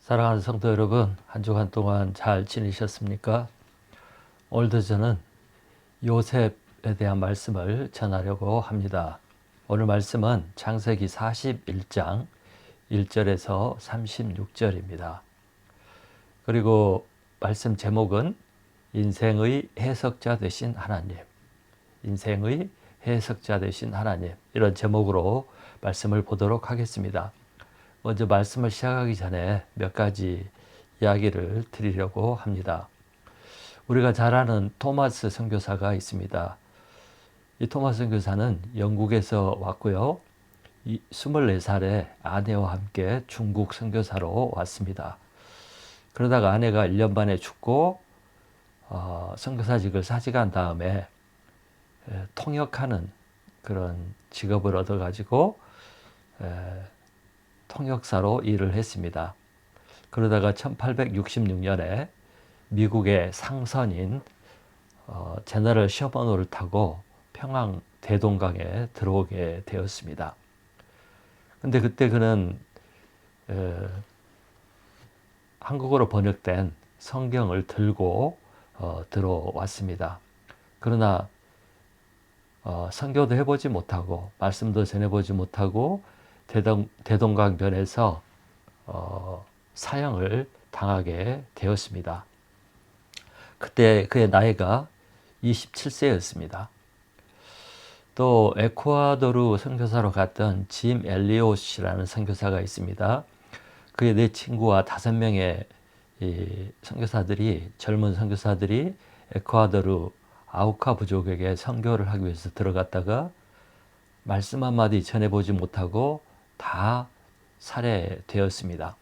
사랑하는 성도 여러분, 한 주간 동안 잘 지내셨습니까? 오늘도 저는 요셉에 대한 말씀을 전하려고 합니다. 오늘 말씀은 창세기 41장 1절에서 36절입니다. 그리고 말씀 제목은 인생의 해석자 되신 하나님, 인생의 해석자 되신 하나님, 이런 제목으로 말씀을 보도록 하겠습니다. 먼저 말씀을 시작하기 전에 몇 가지 이야기를 드리려고 합니다. 우리가 잘 아는 토마스 선교사가 있습니다. 이 토마스 선교사는 영국에서 왔고요. 24살에 아내와 함께 중국 선교사로 왔습니다. 그러다가 아내가 1년 반에 죽고 선교사직을 사직한 다음에 통역하는 그런 직업을 얻어가지고 통역사로 일을 했습니다. 그러다가 1866년에 미국의 상선인 제너럴 셔먼호를 타고 평양 대동강에 들어오게 되었습니다. 근데 그때 그는 한국어로 번역된 성경을 들고 들어왔습니다. 그러나 선교도 해보지 못하고 말씀도 전해보지 못하고 대동강변에서 사형을 당하게 되었습니다. 그때 그의 나이가 27세였습니다. 또 에콰도르 선교사로 갔던 짐 엘리엇이라는 선교사가 있습니다. 그의 네 친구와 5명의 선교사들이, 젊은 선교사들이 에콰도르 아우카 부족에게 선교를 하기 위해서 들어갔다가 말씀 한마디 전해보지 못하고 다 살해되었습니다.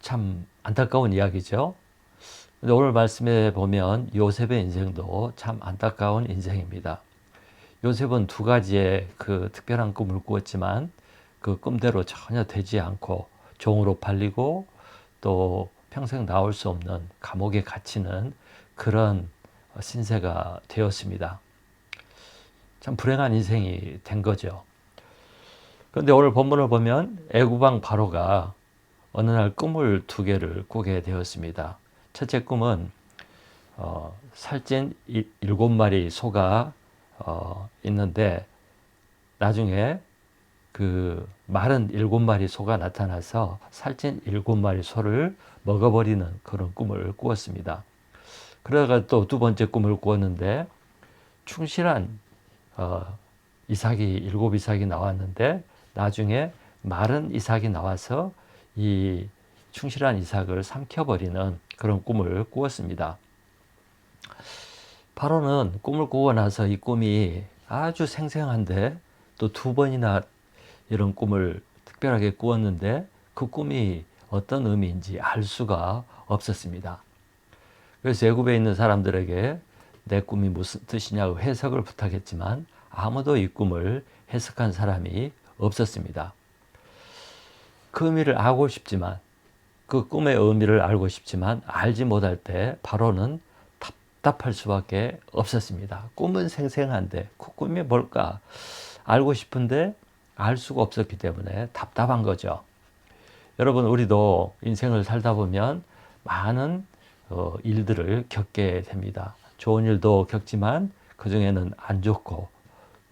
참 안타까운 이야기죠. 근데 오늘 말씀에 보면 요셉의 인생도 참 안타까운 인생입니다. 요셉은 2가지의 그 특별한 꿈을 꾸었지만 그 꿈대로 전혀 되지 않고 종으로 팔리고 또 평생 나올 수 없는 감옥에 갇히는 그런 신세가 되었습니다. 참 불행한 인생이 된 거죠. 그런데 오늘 본문을 보면 애굽왕 바로가 어느 날 꿈을 2개를 꾸게 되었습니다. 첫째 꿈은 살찐 7마리 소가 있는데 나중에 그 마른 7마리 소가 나타나서 살찐 7마리 소를 먹어버리는 그런 꿈을 꾸었습니다. 그러다가 또 2번째 꿈을 꾸었는데 충실한 이삭이 7이삭이 나왔는데 나중에 마른 이삭이 나와서 이 충실한 이삭을 삼켜버리는 그런 꿈을 꾸었습니다. 바로는 꿈을 꾸고 나서 이 꿈이 아주 생생한데 또 2번이나 이런 꿈을 특별하게 꾸었는데 그 꿈이 어떤 의미인지 알 수가 없었습니다. 그래서 애굽에 있는 사람들에게 내 꿈이 무슨 뜻이냐고 해석을 부탁했지만 아무도 이 꿈을 해석한 사람이 없었습니다. 그 의미를 알고 싶지만, 그 꿈의 의미를 알고 싶지만 알지 못할 때 바로는 답답할 수밖에 없었습니다. 꿈은 생생한데 그 꿈이 뭘까 알고 싶은데 알 수가 없었기 때문에 답답한 거죠. 여러분, 우리도 인생을 살다 보면 많은 일들을 겪게 됩니다. 좋은 일도 겪지만 그 중에는 안 좋고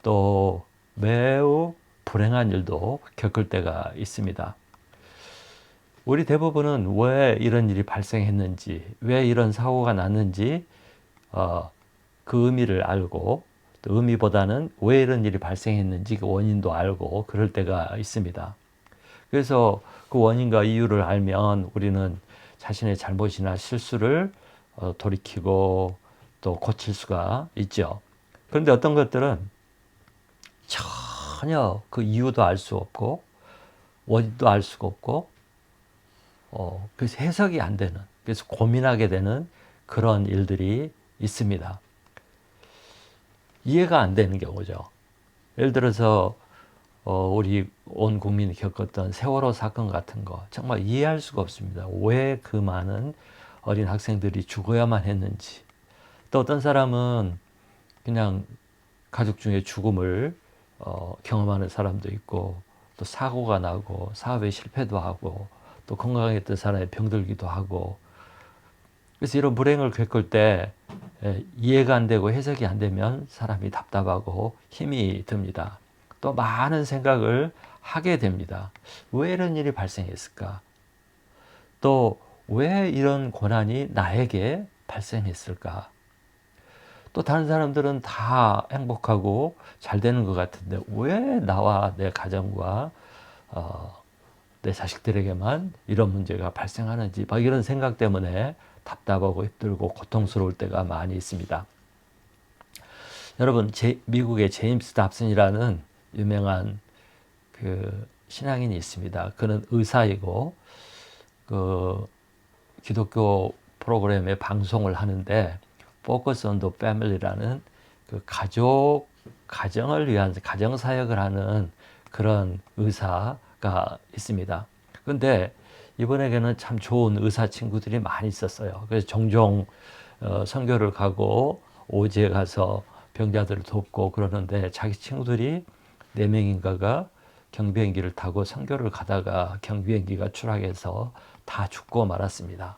또 매우 불행한 일도 겪을 때가 있습니다. 우리 대부분은 왜 이런 일이 발생했는지, 왜 이런 사고가 났는지 그 의미를 알고 또 의미보다는 왜 이런 일이 발생했는지 그 원인도 알고 그럴 때가 있습니다. 그래서 그 원인과 이유를 알면 우리는 자신의 잘못이나 실수를 돌이키고 또 고칠 수가 있죠. 그런데 어떤 것들은 전혀 그 이유도 알 수 없고 원인도 알 수가 없고 그래서 해석이 안 되는, 그래서 고민하게 되는 그런 일들이 있습니다. 이해가 안 되는 경우죠. 예를 들어서 우리 온 국민이 겪었던 세월호 사건 같은 거 정말 이해할 수가 없습니다. 왜 그 많은 어린 학생들이 죽어야만 했는지. 또 어떤 사람은 그냥 가족 중에 죽음을 경험하는 사람도 있고 또 사고가 나고 사업에 실패도 하고 또 건강했던 사람이 병들기도 하고 그래서 이런 불행을 겪을 때 이해가 안 되고 해석이 안 되면 사람이 답답하고 힘이 듭니다. 또 많은 생각을 하게 됩니다. 왜 이런 일이 발생했을까? 또 왜 이런 고난이 나에게 발생했을까? 또 다른 사람들은 다 행복하고 잘 되는 것 같은데 왜 나와 내 가정과 내 자식들에게만 이런 문제가 발생하는지 막 이런 생각 때문에 답답하고 힘들고 고통스러울 때가 많이 있습니다. 여러분, 미국의 제임스 답슨이라는 유명한 그 신앙인이 있습니다. 그는 의사이고 그 기독교 프로그램에 방송을 하는데 Focus on the Family라는 그 가정을 위한 가정 사역을 하는 그런 의사가 있습니다. 그런데 이분에게는 참 좋은 의사 친구들이 많이 있었어요. 그래서 종종 선교를 가고 오지에 가서 병자들을 돕고 그러는데 자기 친구들이 4명인가가 경비행기를 타고 선교를 가다가 경비행기가 추락해서 다 죽고 말았습니다.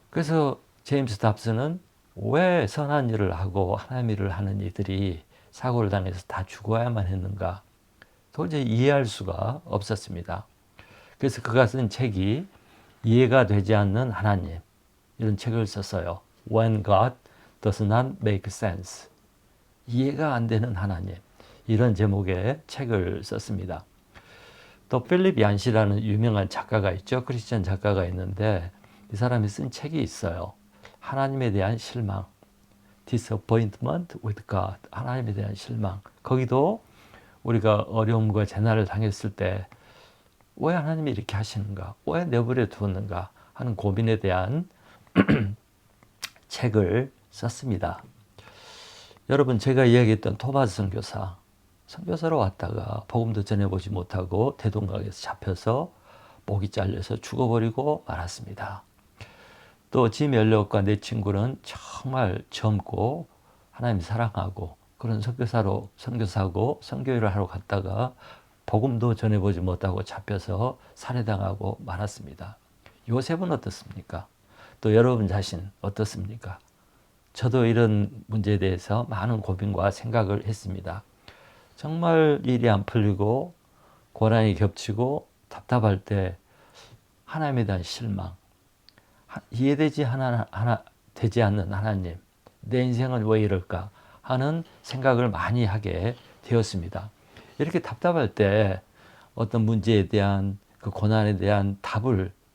그래서 제임스 답슨은 왜 선한 일을 하고 하나님 일을 하는 이들이 사고를 당해서 다 죽어야만 했는가 도저히 이해할 수가 없었습니다. 그래서 그가 쓴 책이 이해가 되지 않는 하나님 이런 책을 썼어요. When God does not make sense. 이해가 안 되는 하나님 이런 제목의 책을 썼습니다. 또 필립 얀시라는 유명한 작가가 있죠. 크리스천 작가가 있는데 이 사람이 쓴 책이 있어요. 하나님에 대한 실망. Disappointment with God. 하나님에 대한 실망. 거기도 우리가 어려움과 재난을 당했을 때 왜 하나님이 이렇게 하시는가? 왜 내버려 두었는가? 하는 고민에 대한 책을 썼습니다. 여러분 제가 이야기했던 토마스 선교사로 왔다가 복음도 전해보지 못하고 대동강에서 잡혀서 목이 잘려서 죽어버리고 말았습니다. 또 짐 엘리엇과 내 친구는 정말 젊고 하나님 사랑하고 그런 선교사고 선교일을 하러 갔다가 복음도 전해보지 못하고 잡혀서 살해당하고 말았습니다. 요셉은 어떻습니까? 또 여러분 자신 어떻습니까? 저도 이런 문제에 대해서 많은 고민과 생각을 했습니다. 정말 일이 안 풀리고 고난이 겹치고 답답할 때 하나님에 대한 실망, 이해되지 되지 않는 하나님, 내 인생은 왜 이럴까 하는 생각을 많이 하게 되었습니다. 이렇게 답답할 때 어떤 문제에 대한 그 고난에 대한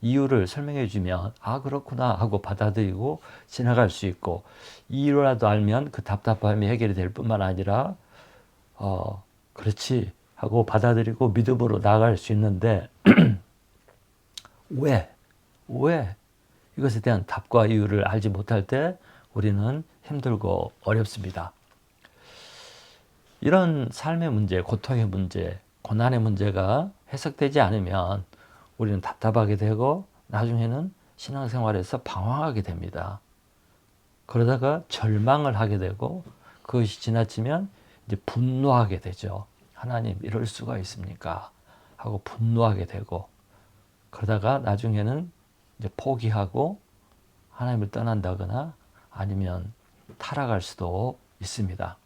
이유를 설명해 주면 아 그렇구나 하고 받아들이고 지나갈 수 있고 이유라도 알면 그 답답함이 해결이 될 뿐만 아니라 그렇지 하고 받아들이고 믿음으로 나아갈 수 있는데 왜 이것에 대한 답과 이유를 알지 못할 때 우리는 힘들고 어렵습니다. 이런 삶의 문제, 고통의 문제, 고난의 문제가 해석되지 않으면 우리는 답답하게 되고 나중에는 신앙생활에서 방황하게 됩니다. 그러다가 절망을 하게 되고 그것이 지나치면 이제 분노하게 되죠. 하나님 이럴 수가 있습니까? 하고 분노하게 되고 그러다가 나중에는 이제 포기하고 하나님을 떠난다거나 아니면 타락할 수도 있습니다.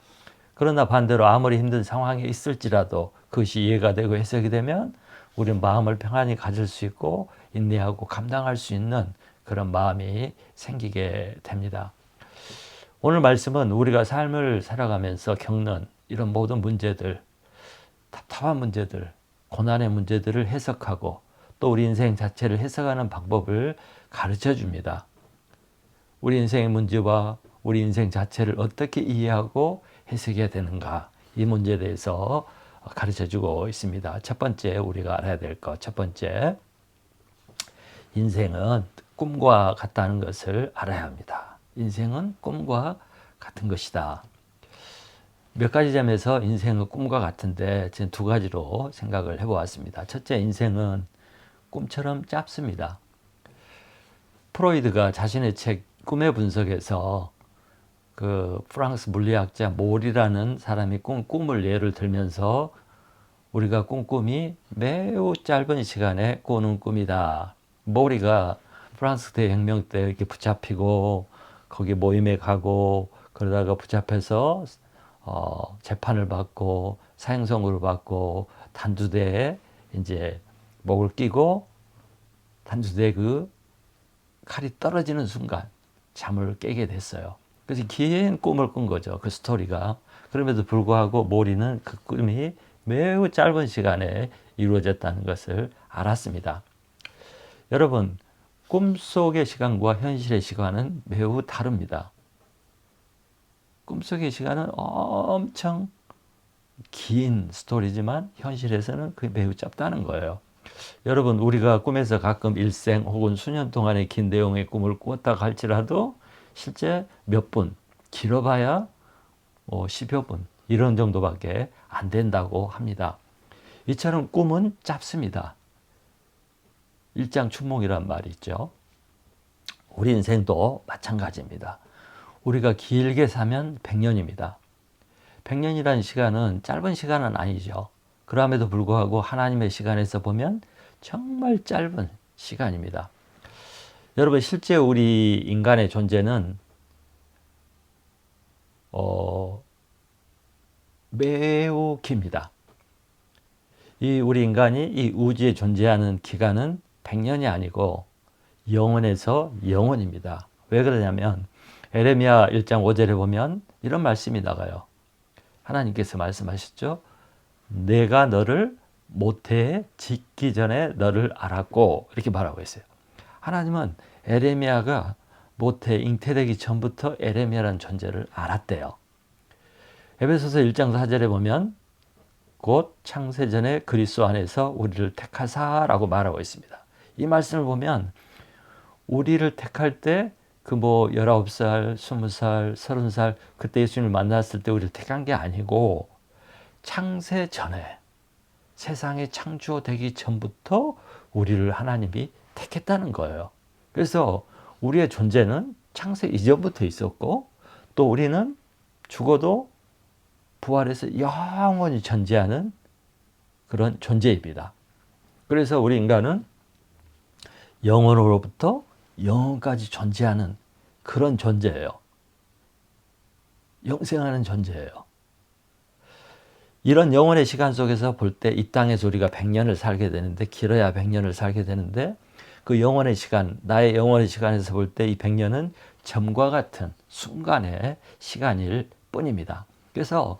그러나 반대로 아무리 힘든 상황에 있을지라도 그것이 이해가 되고 해석이 되면 우리는 마음을 평안히 가질 수 있고 인내하고 감당할 수 있는 그런 마음이 생기게 됩니다. 오늘 말씀은 우리가 삶을 살아가면서 겪는 이런 모든 문제들, 답답한 문제들, 고난의 문제들을 해석하고 또 우리 인생 자체를 해석하는 방법을 가르쳐 줍니다. 우리 인생의 문제와 우리 인생 자체를 어떻게 이해하고 해석해야 되는가 이 문제에 대해서 가르쳐주고 있습니다. 첫 번째 우리가 알아야 될 것, 첫 번째 인생은 꿈과 같다는 것을 알아야 합니다. 인생은 꿈과 같은 것이다. 몇 가지 점에서 인생은 꿈과 같은데 저는 2가지로 생각을 해보았습니다. 첫째, 인생은 꿈처럼 짧습니다. 프로이드가 자신의 책 꿈의 분석에서 그 프랑스 물리학자 몰이라는 사람이 꿈을 예를 들면서 우리가 꾼 꿈이 매우 짧은 시간에 꾸는 꿈이다. 모리가 프랑스 대혁명 때 이렇게 붙잡히고 거기 모임에 가고 그러다가 붙잡혀서 재판을 받고 사형선고를 받고 단두대에 이제 목을 끼고 단두대에 그 칼이 떨어지는 순간 잠을 깨게 됐어요. 그래서 긴 꿈을 꾼 거죠. 그 스토리가. 그럼에도 불구하고 모리는 그 꿈이 매우 짧은 시간에 이루어졌다는 것을 알았습니다. 여러분, 꿈속의 시간과 현실의 시간은 매우 다릅니다. 꿈속의 시간은 엄청 긴 스토리지만 현실에서는 그게 매우 짧다는 거예요. 여러분, 우리가 꿈에서 가끔 일생 혹은 수년 동안의 긴 내용의 꿈을 꾸었다고 할지라도 실제 몇 분, 길어봐야 10여 분 이런 정도밖에 안 된다고 합니다. 이처럼 꿈은 짧습니다. 일장춘몽이란 말이 있죠. 우리 인생도 마찬가지입니다. 우리가 길게 사면 100년입니다. 100년이라는 시간은 짧은 시간은 아니죠. 그럼에도 불구하고 하나님의 시간에서 보면 정말 짧은 시간입니다. 여러분, 실제 우리 인간의 존재는 매우 깁니다. 이 우리 인간이 이 우주에 존재하는 기간은 100년이 아니고 영원에서 영원입니다. 왜 그러냐면 에레미야 1장 5절에 보면 이런 말씀이 나가요. 하나님께서 말씀하셨죠. 내가 너를 모태에 짓기 전에 너를 알았고 이렇게 말하고 있어요. 하나님은 에레미야가 모태에 잉태되기 전부터 에레미야라는 존재를 알았대요. 에베소서 1장 4절에 보면 곧 창세전에 그리스도 안에서 우리를 택하사라고 말하고 있습니다. 이 말씀을 보면 우리를 택할 때 그 19살, 20살, 30살 그때 예수님을 만났을 때 우리를 택한 게 아니고 창세 전에 세상이 창조되기 전부터 우리를 하나님이 택했다는 거예요. 그래서 우리의 존재는 창세 이전부터 있었고 또 우리는 죽어도 부활해서 영원히 존재하는 그런 존재입니다. 그래서 우리 인간은 영원으로부터 영원까지 존재하는 그런 존재예요. 영생하는 존재예요. 이런 영원의 시간 속에서 볼 때 이 땅에서 우리가 100년을 살게 되는데 길어야 100년을 살게 되는데 그 영원의 시간, 나의 영원의 시간에서 볼 때 이 100년은 점과 같은 순간의 시간일 뿐입니다. 그래서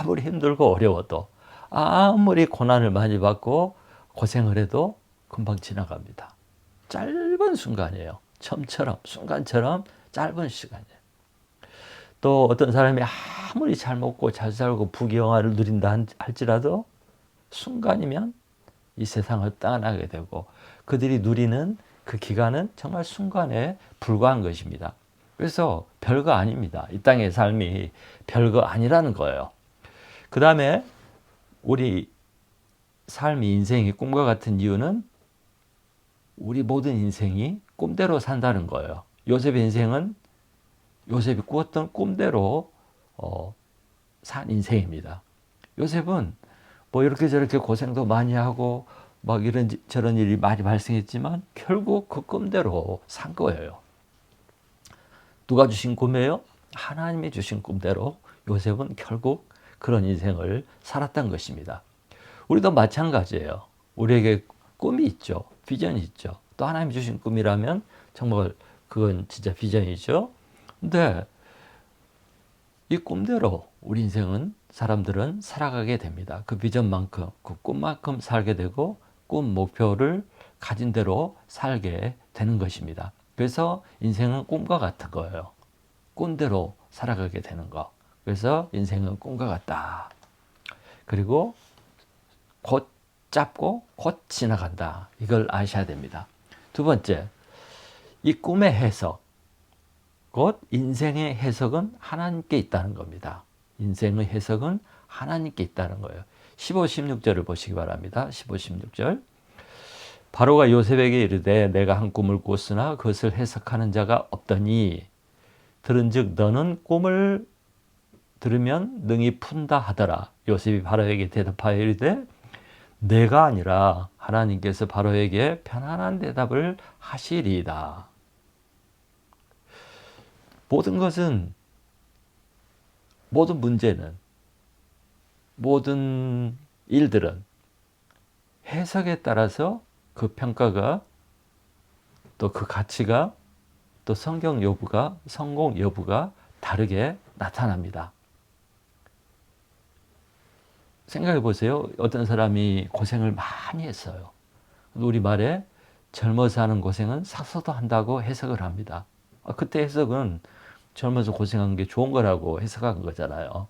아무리 힘들고 어려워도 아무리 고난을 많이 받고 고생을 해도 금방 지나갑니다. 짧은 순간이에요. 점처럼 순간처럼 짧은 시간이에요. 또 어떤 사람이 아무리 잘 먹고 잘 살고 부귀영화를 누린다 할지라도 순간이면 이 세상을 떠나게 되고 그들이 누리는 그 기간은 정말 순간에 불과한 것입니다. 그래서 별거 아닙니다. 이 땅의 삶이 별거 아니라는 거예요. 그 다음에 우리 삶이 인생이 꿈과 같은 이유는 우리 모든 인생이 꿈대로 산다는 거예요. 요셉의 인생은 요셉이 꾸었던 꿈대로 산 인생입니다. 요셉은 이렇게 저렇게 고생도 많이 하고 막 이런 저런 일이 많이 발생했지만 결국 그 꿈대로 산 거예요. 누가 주신 꿈이에요? 하나님이 주신 꿈대로 요셉은 결국 그런 인생을 살았던 것입니다. 우리도 마찬가지예요. 우리에게 꿈이 있죠. 비전이 있죠. 또 하나님이 주신 꿈이라면 정말 그건 진짜 비전이죠. 근데 이 꿈대로 우리 인생은 사람들은 살아가게 됩니다. 그 비전만큼, 그 꿈만큼 살게 되고 꿈 목표를 가진 대로 살게 되는 것입니다. 그래서 인생은 꿈과 같은 거예요. 꿈대로 살아가게 되는 거. 그래서 인생은 꿈과 같다. 그리고 곧 짧고 곧 지나간다. 이걸 아셔야 됩니다. 두 번째, 이 꿈의 해석, 곧 인생의 해석은 하나님께 있다는 겁니다. 인생의 해석은 하나님께 있다는 거예요. 15, 16절을 보시기 바랍니다. 15, 16절. 바로가 요셉에게 이르되 내가 한 꿈을 꾸었으나 그것을 해석하는 자가 없더니 들은즉 너는 꿈을 들으면 능히 푼다 하더라. 요셉이 바로에게 대답하여 이르되 내가 아니라 하나님께서 바로에게 편안한 대답을 하시리이다. 모든 것은, 모든 문제는, 모든 일들은 해석에 따라서 그 평가가, 또 그 가치가, 또 성공 여부가 다르게 나타납니다. 생각해 보세요. 어떤 사람이 고생을 많이 했어요. 우리말에 젊어서 하는 고생은 사서도 한다고 해석을 합니다. 그때 해석은 젊어서 고생한 게 좋은 거라고 해석한 거잖아요.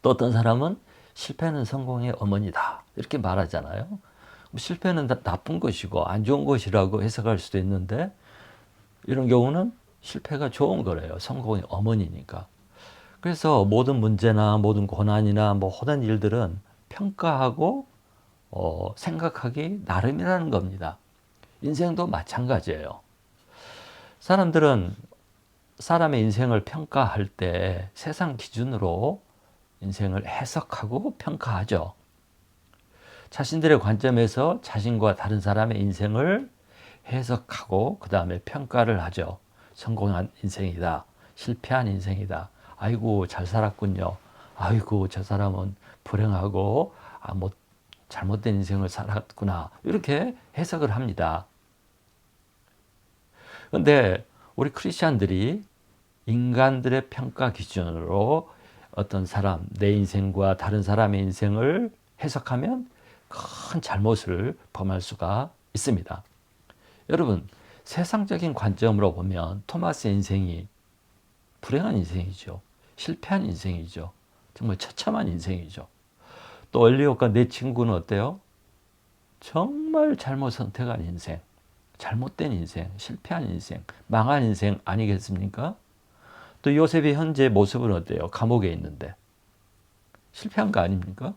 또 어떤 사람은 실패는 성공의 어머니다 이렇게 말하잖아요. 실패는 나쁜 것이고 안 좋은 것이라고 해석할 수도 있는데, 이런 경우는 실패가 좋은 거래요. 성공의 어머니니까. 그래서 모든 문제나 모든 고난이나 모든 일들은 평가하고 생각하기 나름이라는 겁니다. 인생도 마찬가지예요. 사람들은 사람의 인생을 평가할 때 세상 기준으로 인생을 해석하고 평가하죠. 자신들의 관점에서 자신과 다른 사람의 인생을 해석하고 그 다음에 평가를 하죠. 성공한 인생이다. 실패한 인생이다. 아이고 잘 살았군요. 아이고 저 사람은 불행하고 잘못된 인생을 살았구나. 이렇게 해석을 합니다. 그런데 우리 크리스찬들이 인간들의 평가 기준으로 어떤 사람, 내 인생과 다른 사람의 인생을 해석하면 큰 잘못을 범할 수가 있습니다. 여러분, 세상적인 관점으로 보면 토마스의 인생이 불행한 인생이죠. 실패한 인생이죠. 정말 처참한 인생이죠. 또 엘리ot과 내 친구는 어때요? 정말 잘못 선택한 인생, 잘못된 인생, 실패한 인생, 망한 인생 아니겠습니까? 또 요셉의 현재 모습은 어때요? 감옥에 있는데 실패한 거 아닙니까?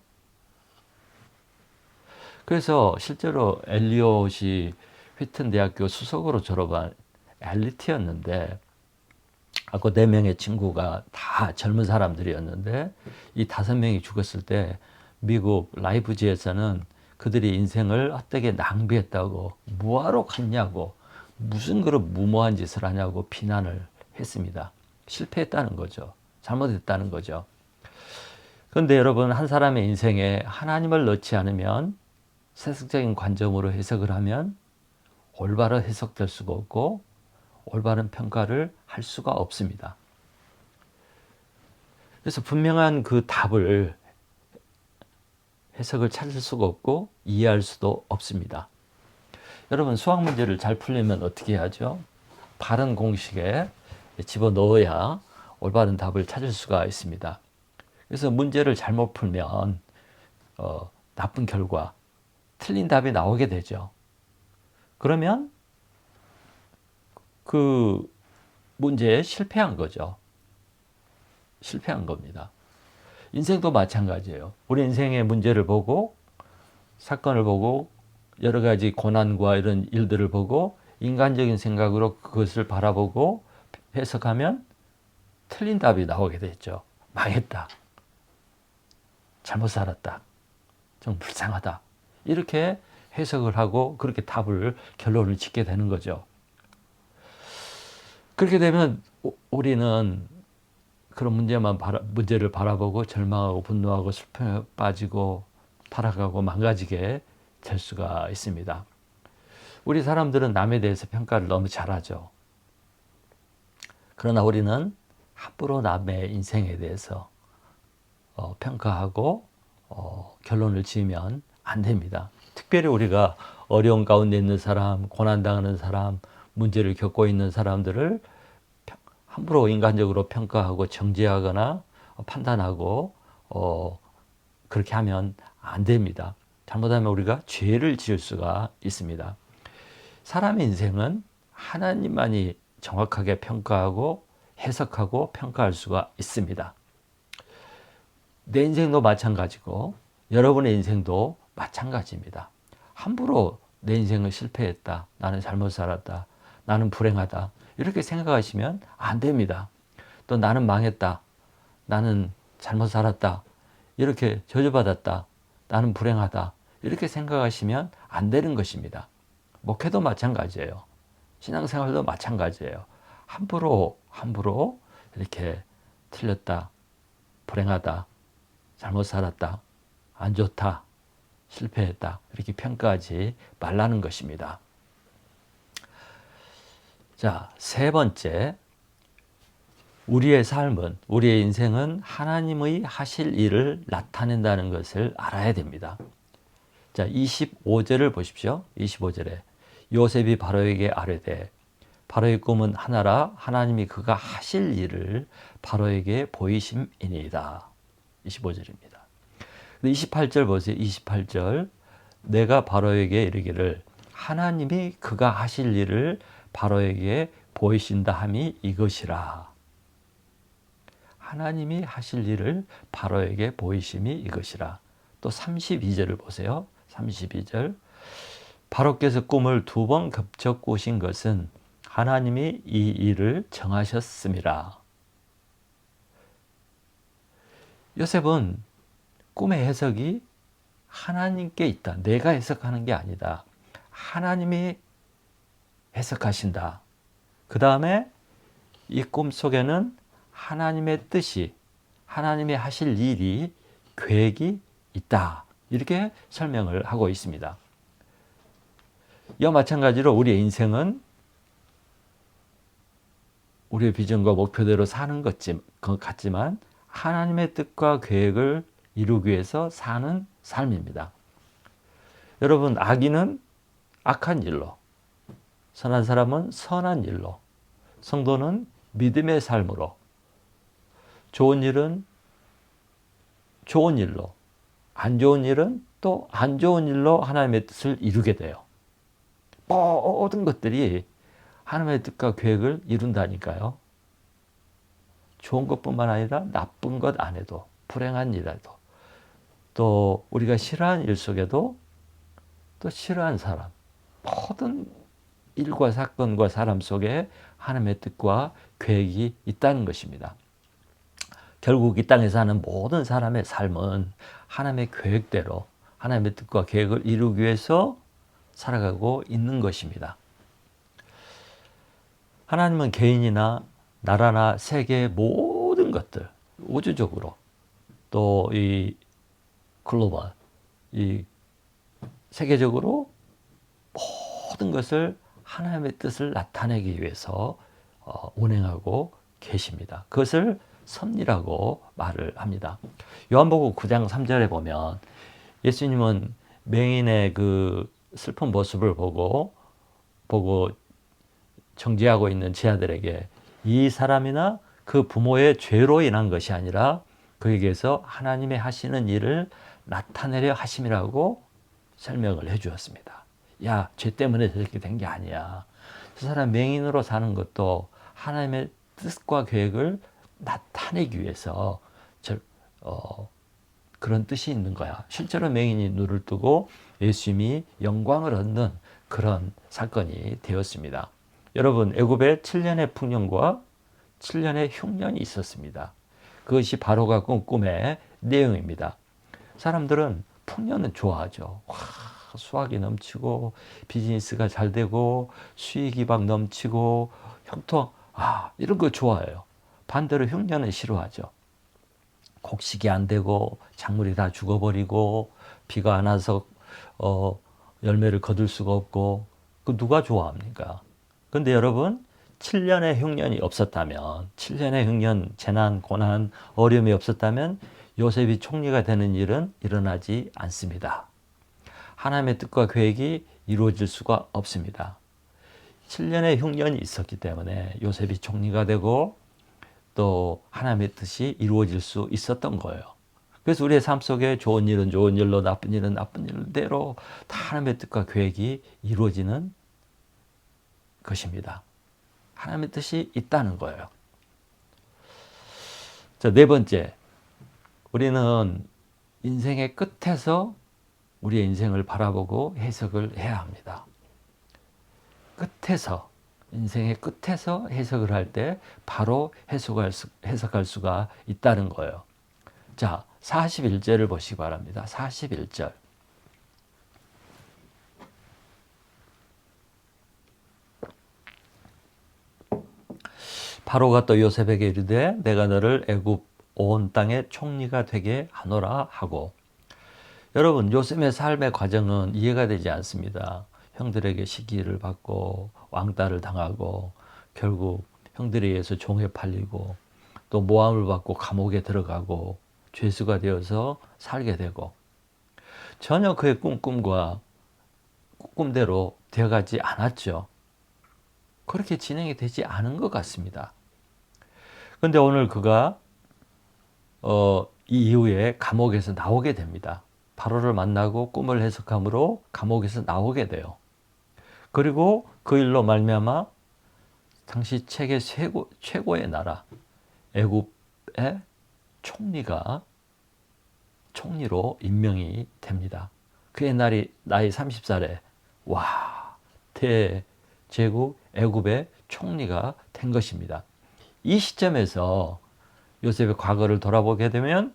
그래서 실제로 엘리ot이 휘튼 대학교 수석으로 졸업한 엘리트였는데, 그 4명의 친구가 다 젊은 사람들이었는데, 이 5명이 죽었을 때 미국 라이프지에서는 그들이 인생을 헛되게 낭비했다고, 뭐하러 갔냐고, 무슨 그런 무모한 짓을 하냐고 비난을 했습니다. 실패했다는 거죠. 잘못했다는 거죠. 그런데 여러분, 한 사람의 인생에 하나님을 넣지 않으면, 세속적인 관점으로 해석을 하면 올바로 해석될 수가 없고 올바른 평가를 할 수가 없습니다. 그래서 분명한 그 답을, 해석을 찾을 수가 없고 이해할 수도 없습니다. 여러분, 수학 문제를 잘 풀려면 어떻게 해야죠? 바른 공식에 집어넣어야 올바른 답을 찾을 수가 있습니다. 그래서 문제를 잘못 풀면 나쁜 결과, 틀린 답이 나오게 되죠. 그러면 그 문제에 실패한 거죠. 실패한 겁니다. 인생도 마찬가지예요. 우리 인생의 문제를 보고, 사건을 보고, 여러 가지 고난과 이런 일들을 보고 인간적인 생각으로 그것을 바라보고 해석하면 틀린 답이 나오게 되죠. 망했다. 잘못 살았다. 좀 불쌍하다. 이렇게 해석을 하고 그렇게 결론을 짓게 되는 거죠. 그렇게 되면 우리는 그런 문제를 바라보고 절망하고 분노하고 슬픔에 빠지고 타락하고 망가지게 될 수가 있습니다. 우리 사람들은 남에 대해서 평가를 너무 잘하죠. 그러나 우리는 함부로 남의 인생에 대해서 평가하고 결론을 지으면 안 됩니다. 특별히 우리가 어려운 가운데 있는 사람, 고난당하는 사람, 문제를 겪고 있는 사람들을 함부로 인간적으로 평가하고 정죄하거나 판단하고 그렇게 하면 안 됩니다. 잘못하면 우리가 죄를 지을 수가 있습니다. 사람의 인생은 하나님만이 정확하게 평가하고 해석하고 평가할 수가 있습니다. 내 인생도 마찬가지고 여러분의 인생도 마찬가지입니다. 함부로 내 인생은 실패했다. 나는 잘못 살았다. 나는 불행하다. 이렇게 생각하시면 안 됩니다. 또 나는 망했다. 나는 잘못 살았다. 이렇게 저주받았다. 나는 불행하다. 이렇게 생각하시면 안 되는 것입니다. 목회도 마찬가지예요. 신앙생활도 마찬가지예요. 함부로 이렇게 틀렸다, 불행하다, 잘못 살았다, 안 좋다, 실패했다 이렇게 평가하지 말라는 것입니다. 자, 세 번째, 우리의 삶은, 우리의 인생은 하나님의 하실 일을 나타낸다는 것을 알아야 됩니다. 자, 25절을 보십시오. 25절에 요셉이 바로에게 아뢰되 바로의 꿈은 하나라 하나님이 그가 하실 일을 바로에게 보이심이니이다. 25절입니다. 28절 보세요. 28절 내가 바로에게 이르기를 하나님이 그가 하실 일을 바로에게 보이신다 함이 이것이라. 하나님이 하실 일을 바로에게 보이심이 이것이라. 또 32절을 보세요. 32절 바로께서 꿈을 2번 겹쳐 꾸신 것은 하나님이 이 일을 정하셨음이라. 요셉은 꿈의 해석이 하나님께 있다. 내가 해석하는 게 아니다. 하나님이 해석하신다. 그 다음에 이 꿈 속에는 하나님의 뜻이, 하나님이 하실 일이, 계획이 있다. 이렇게 설명을 하고 있습니다. 이와 마찬가지로 우리의 인생은 우리의 비전과 목표대로 사는 것 같지만 하나님의 뜻과 계획을 이루기 위해서 사는 삶입니다. 여러분, 악인은 악한 일로, 선한 사람은 선한 일로, 성도는 믿음의 삶으로, 좋은 일은 좋은 일로, 안 좋은 일은 또 안 좋은 일로 하나님의 뜻을 이루게 돼요. 모든 것들이 하나님의 뜻과 계획을 이룬다니까요. 좋은 것뿐만 아니라 나쁜 것 안 해도, 불행한 일에도, 또 우리가 싫어하는 일 속에도 또 싫어하는 사람, 모든 일과 사건과 사람 속에 하나님의 뜻과 계획이 있다는 것입니다. 결국 이 땅에 사는 모든 사람의 삶은 하나님의 계획대로 하나님의 뜻과 계획을 이루기 위해서 살아가고 있는 것입니다. 하나님은 개인이나 나라나 세계의 모든 것들, 우주적으로 또 이 글로벌, 이 세계적으로 모든 것을 하나님의 뜻을 나타내기 위해서 운행하고 계십니다. 그것을 섭리라고 말을 합니다. 요한복음 9장 3절에 보면 예수님은 맹인의 그 슬픈 모습을 보고 정죄하고 있는 제 아들에게 이 사람이나 그 부모의 죄로 인한 것이 아니라 그에게서 하나님의 하시는 일을 나타내려 하심이라고 설명을 해 주었습니다. 야, 죄 때문에 저렇게 된 게 아니야. 저 사람 맹인으로 사는 것도 하나님의 뜻과 계획을 나타내기 위해서 그런 뜻이 있는 거야. 실제로 맹인이 눈을 뜨고 예수님이 영광을 얻는 그런 사건이 되었습니다. 여러분, 애굽에 7년의 풍년과 7년의 흉년이 있었습니다. 그것이 바로가 꾼 꿈의 내용입니다. 사람들은 풍년은 좋아하죠. 와, 수확이 넘치고 비즈니스가 잘 되고 수익이 막 넘치고 형통, 이런 거 좋아해요. 반대로 흉년은 싫어하죠. 곡식이 안 되고 작물이 다 죽어버리고 비가 안 와서 열매를 거둘 수가 없고, 그 누가 좋아합니까? 근데 여러분, 7년의 흉년이 없었다면, 7년의 흉년, 재난, 고난, 어려움이 없었다면 요셉이 총리가 되는 일은 일어나지 않습니다. 하나님의 뜻과 계획이 이루어질 수가 없습니다. 7년의 흉년이 있었기 때문에 요셉이 총리가 되고 또 하나님의 뜻이 이루어질 수 있었던 거예요. 그래서 우리의 삶 속에 좋은 일은 좋은 일로, 나쁜 일은 나쁜 일대로 다 하나님의 뜻과 계획이 이루어지는 것입니다. 하나님의 뜻이 있다는 거예요. 자, 네 번째, 우리는 인생의 끝에서 우리의 인생을 바라보고 해석을 해야 합니다. 끝에서, 인생의 끝에서 해석을 할 때 바로 해석할 수가 있다는 거예요. 자, 41절을 보시기 바랍니다. 41절. 바로가 또 요셉에게 이르되 내가 너를 애굽 온 땅의 총리가 되게 하노라 하고. 여러분, 요셉의 삶의 과정은 이해가 되지 않습니다. 형들에게 시기를 받고 왕따를 당하고 결국 형들에 의해서 종에 팔리고 또 모함을 받고 감옥에 들어가고 죄수가 되어서 살게 되고 전혀 그의 꿈대로 되어가지 않았죠. 그렇게 진행이 되지 않은 것 같습니다. 그런데 오늘 그가 이 이후에 감옥에서 나오게 됩니다. 바로를 만나고 꿈을 해석함으로 감옥에서 나오게 돼요. 그리고 그 일로 말미암아 당시 세계 최고의 나라 애굽의 총리로 임명이 됩니다. 그의 나이 30살에 대제국 애굽의 총리가 된 것입니다. 이 시점에서 요셉의 과거를 돌아보게 되면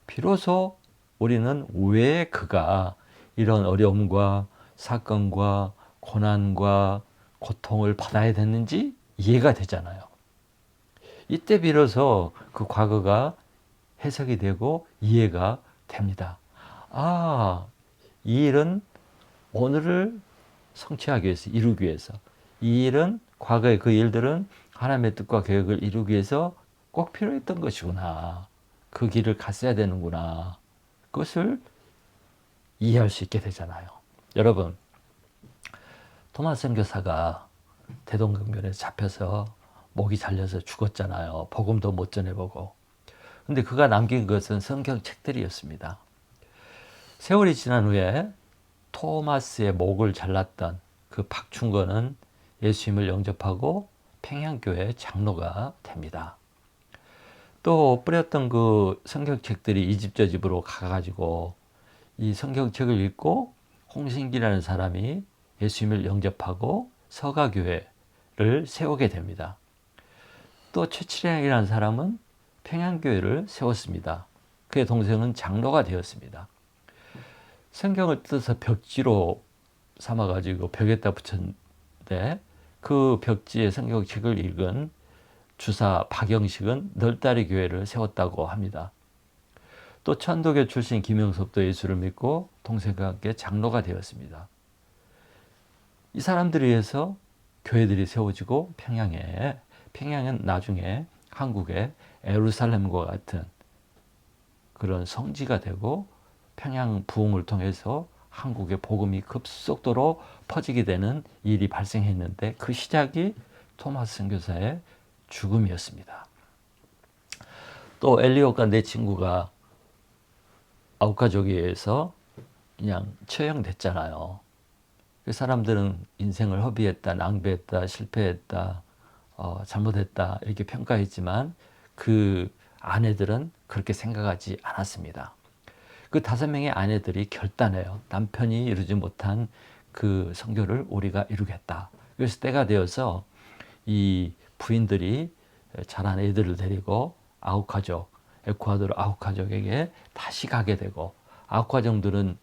비로소 우리는 왜 그가 이런 어려움과 사건과 고난과 고통을 받아야 됐는지 이해가 되잖아요. 이때 비로소 그 과거가 해석이 되고 이해가 됩니다. 이 일은 오늘을 성취하기 위해서, 이루기 위해서, 이 일은 과거의 그 일들은 하나님의 뜻과 계획을 이루기 위해서 꼭 필요했던 것이구나. 그 길을 갔어야 되는구나. 그것을 이해할 수 있게 되잖아요. 여러분, 토마스 선교사가 대동강변에 잡혀서 목이 잘려서 죽었잖아요. 복음도 못 전해보고. 근데 그가 남긴 것은 성경책들이었습니다. 세월이 지난 후에 토마스의 목을 잘랐던 그 박충건은 예수님을 영접하고 평양교회 장로가 됩니다. 또 뿌렸던 그 성경책들이 이 집 저 집으로 가가지고 이 성경책을 읽고 홍신기라는 사람이 예수님을 영접하고 서가교회를 세우게 됩니다. 또 최칠량이라는 사람은 평양교회를 세웠습니다. 그의 동생은 장로가 되었습니다. 성경을 뜯어서 벽지로 삼아가지고 벽에다 붙였는데 그 벽지에 성경책을 읽은 주사 박영식은 널다리 교회를 세웠다고 합니다. 또 천도교 출신 김영섭도 예수를 믿고 동생과 함께 장로가 되었습니다. 이 사람들에 의해서 교회들이 세워지고 평양은 나중에 한국의 예루살렘과 같은 그런 성지가 되고 평양 부흥을 통해서 한국의 복음이 급속도로 퍼지게 되는 일이 발생했는데 그 시작이 토마스 선교사의 죽음이었습니다. 또 엘리ot과 내 친구가 아우카족에 의해서 그냥 처형됐잖아요. 그 사람들은 인생을 허비했다, 낭비했다, 실패했다, 잘못했다 이렇게 평가했지만 그 아내들은 그렇게 생각하지 않았습니다. 그 5명의 아내들이 결단해요. 남편이 이루지 못한 그 선교를 우리가 이루겠다. 그래서 때가 되어서 이 부인들이 자란 애들을 데리고 에쿠아도르 아우카족에게 다시 가게 되고 아우카족들은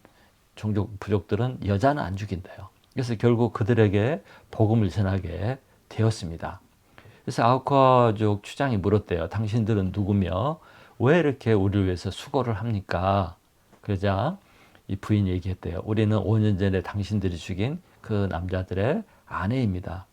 부족들은 여자는 안 죽인대요. 그래서 결국 그들에게 복음을 전하게 되었습니다. 그래서 아우카족 추장이 물었대요. 당신들은 누구며 왜 이렇게 우리를 위해서 수고를 합니까? 그러자 이 부인이 얘기했대요. 우리는 5년 전에 당신들이 죽인 그 남자들의 아내입니다.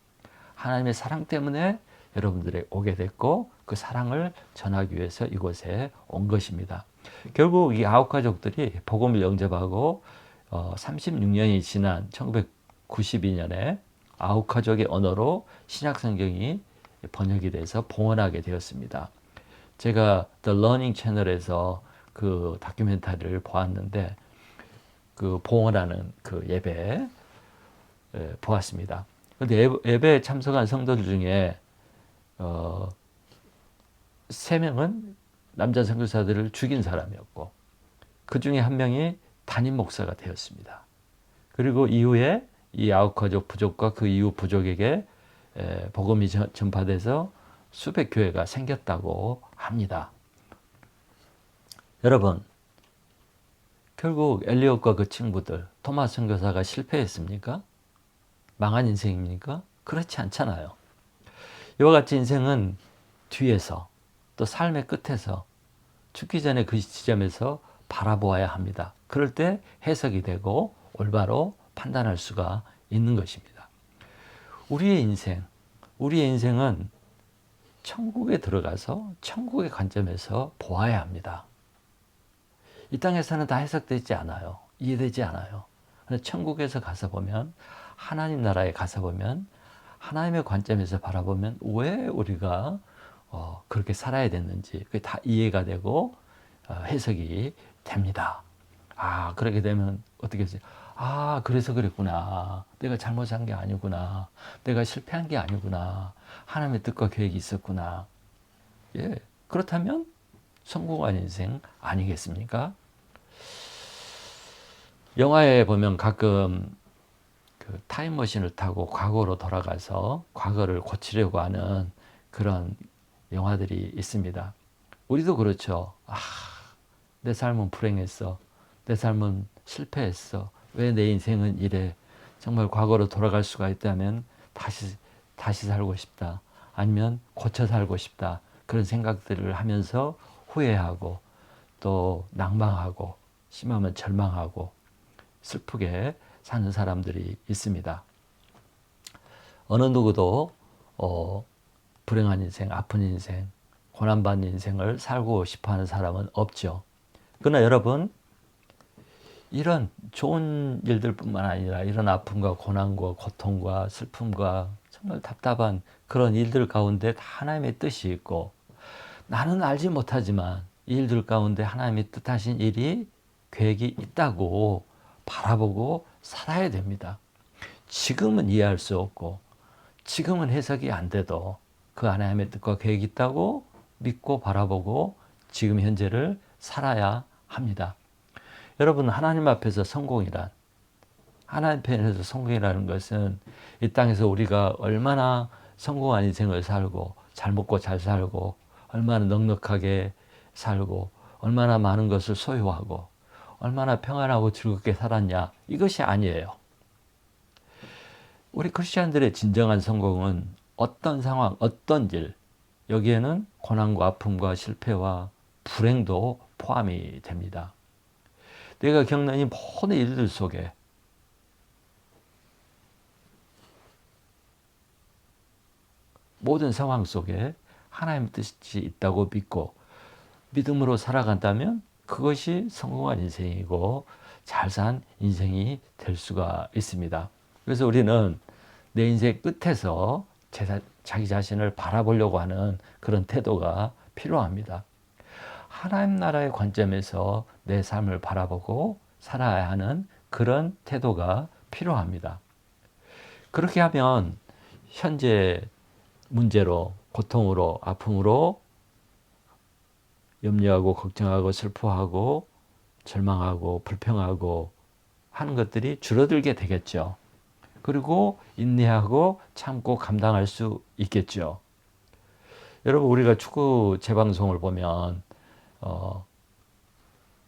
하나님의 사랑 때문에 여러분들이 오게 됐고 그 사랑을 전하기 위해서 이곳에 온 것입니다. 결국 이 아우카족들이 복음을 영접하고 36년이 지난 1992년에 아우카족의 언어로 신약성경이 번역이 돼서 봉헌하게 되었습니다. 제가 The Learning 채널에서 그 다큐멘터리를 보았는데 그 봉헌하는 그 예배 보았습니다. 그런데 예배에 참석한 성도들 중에 3명은 남자 선교사들을 죽인 사람이었고 그 중에 1명이 담임 목사가 되었습니다. 그리고 이후에 이 아우카족 부족과 그 이후 부족에게 복음이 전파돼서 수백 교회가 생겼다고 합니다. 여러분, 결국 엘리엇과 그 친구들, 토마 선교사가 실패했습니까? 망한 인생입니까? 그렇지 않잖아요. 이와 같이 인생은 뒤에서 또 삶의 끝에서 죽기 전에 그 지점에서 바라보아야 합니다. 그럴 때 해석이 되고 올바로 판단할 수가 있는 것입니다. 우리의 인생은 천국에 들어가서 천국의 관점에서 보아야 합니다. 이 땅에서는 다 해석되지 않아요. 이해되지 않아요. 천국에서 가서 보면, 하나님 나라에 가서 보면, 하나님의 관점에서 바라보면 왜 우리가 그렇게 살아야 됐는지 그게 다 이해가 되고 해석이 됩니다. 그렇게 되면 어떻게 되지? 그래서 그랬구나. 내가 잘못한 게 아니구나. 내가 실패한 게 아니구나. 하나님의 뜻과 계획이 있었구나. 예, 그렇다면 성공한 인생 아니겠습니까? 영화에 보면 가끔 그 타임머신을 타고 과거로 돌아가서 과거를 고치려고 하는 그런 영화들이 있습니다. 우리도 그렇죠. 내 삶은 불행했어. 내 삶은 실패했어. 왜 내 인생은 이래? 정말 과거로 돌아갈 수가 있다면 다시 살고 싶다. 아니면 고쳐 살고 싶다. 그런 생각들을 하면서 후회하고 또 낭망하고 심하면 절망하고 슬프게 사는 사람들이 있습니다. 어느 누구도 불행한 인생, 아픈 인생, 고난받는 인생을 살고 싶어하는 사람은 없죠. 그러나 여러분, 이런 좋은 일들뿐만 아니라 이런 아픔과 고난과 고통과 슬픔과 정말 답답한 그런 일들 가운데 다 하나님의 뜻이 있고, 나는 알지 못하지만 이 일들 가운데 하나님의 뜻하신 일이 계획이 있다고 바라보고 살아야 됩니다. 지금은 이해할 수 없고 지금은 해석이 안 돼도 그 하나님의 뜻과 계획이 있다고 믿고 바라보고 지금 현재를 살아야 합니다. 여러분, 하나님 앞에서 하나님 편에서 성공이라는 것은 이 땅에서 우리가 얼마나 성공한 인생을 살고 잘 먹고 잘 살고 얼마나 넉넉하게 살고 얼마나 많은 것을 소유하고 얼마나 평안하고 즐겁게 살았냐, 이것이 아니에요. 우리 크리스천들의 진정한 성공은 어떤 상황, 어떤 일, 여기에는 고난과 아픔과 실패와 불행도 포함이 됩니다. 내가 겪는 이 모든 일들 속에 모든 상황 속에 하나님의 뜻이 있다고 믿고 믿음으로 살아간다면 그것이 성공한 인생이고 잘 산 인생이 될 수가 있습니다. 그래서 우리는 내 인생 끝에서 자기 자신을 바라보려고 하는 그런 태도가 필요합니다. 하나님 나라의 관점에서 내 삶을 바라보고 살아야 하는 그런 태도가 필요합니다. 그렇게 하면 현재 문제로, 고통으로, 아픔으로 염려하고 걱정하고 슬퍼하고 절망하고 불평하고 하는 것들이 줄어들게 되겠죠. 그리고 인내하고 참고 감당할 수 있겠죠. 여러분, 우리가 축구 재방송을 보면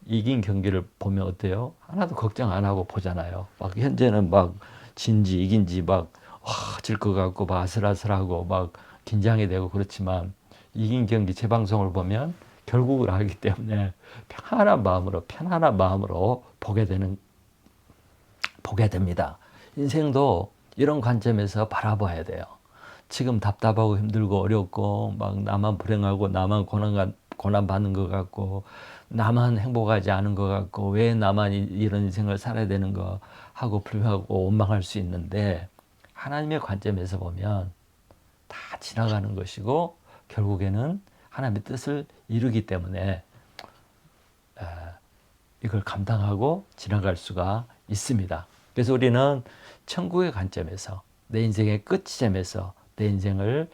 이긴 경기를 보면 어때요? 하나도 걱정 안 하고 보잖아요. 막 현재는 막 진지 이긴지 막 질 것 같고 막 아슬아슬하고 막 긴장이 되고 그렇지만 이긴 경기 재방송을 보면 결국을 알기 때문에 편안한 마음으로 보게 됩니다. 인생도 이런 관점에서 바라봐야 돼요. 지금 답답하고 힘들고 어렵고 막 나만 불행하고 나만 고난 받는 것 같고 나만 행복하지 않은 것 같고 왜 나만 이런 인생을 살아야 되는 거 하고 불평하고 원망할 수 있는데, 하나님의 관점에서 보면 다 지나가는 것이고 결국에는 하나님의 뜻을 이루기 때문에 이걸 감당하고 지나갈 수가 있습니다. 그래서 우리는 천국의 관점에서 내 인생의 끝지점에서 내 인생을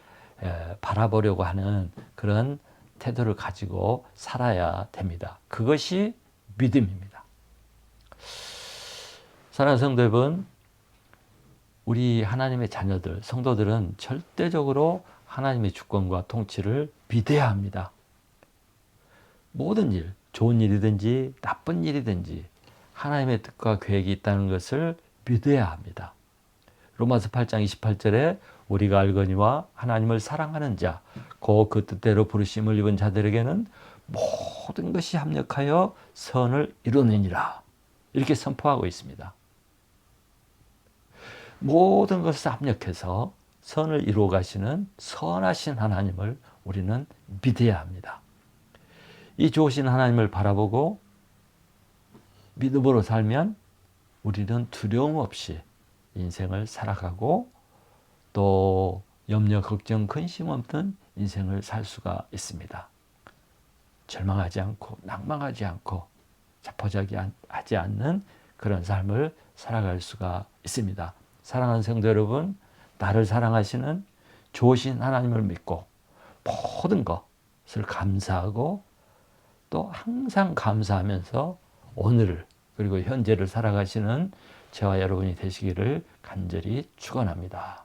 바라보려고 하는 그런 태도를 가지고 살아야 됩니다. 그것이 믿음입니다. 사랑하는 성도 여러분, 우리 하나님의 자녀들, 성도들은 절대적으로 하나님의 주권과 통치를 믿어야 합니다. 모든 일, 좋은 일이든지 나쁜 일이든지 하나님의 뜻과 계획이 있다는 것을 믿어야 합니다. 로마서 8장 28절에 우리가 알거니와 하나님을 사랑하는 자, 그 뜻대로 부르심을 입은 자들에게는 모든 것이 합력하여 선을 이루느니라. 이렇게 선포하고 있습니다. 모든 것을 합력해서 선을 이루어 가시는 선하신 하나님을 우리는 믿어야 합니다. 이 좋으신 하나님을 바라보고 믿음으로 살면 우리는 두려움 없이 인생을 살아가고 또 염려, 걱정, 근심 없는 인생을 살 수가 있습니다. 절망하지 않고 낭망하지 않고 자포자기하지 않는 그런 삶을 살아갈 수가 있습니다. 사랑하는 성도 여러분, 나를 사랑하시는 좋으신 하나님을 믿고 모든 것을 감사하고 또 항상 감사하면서 오늘을 그리고 현재를 살아가시는 저와 여러분이 되시기를 간절히 축원합니다.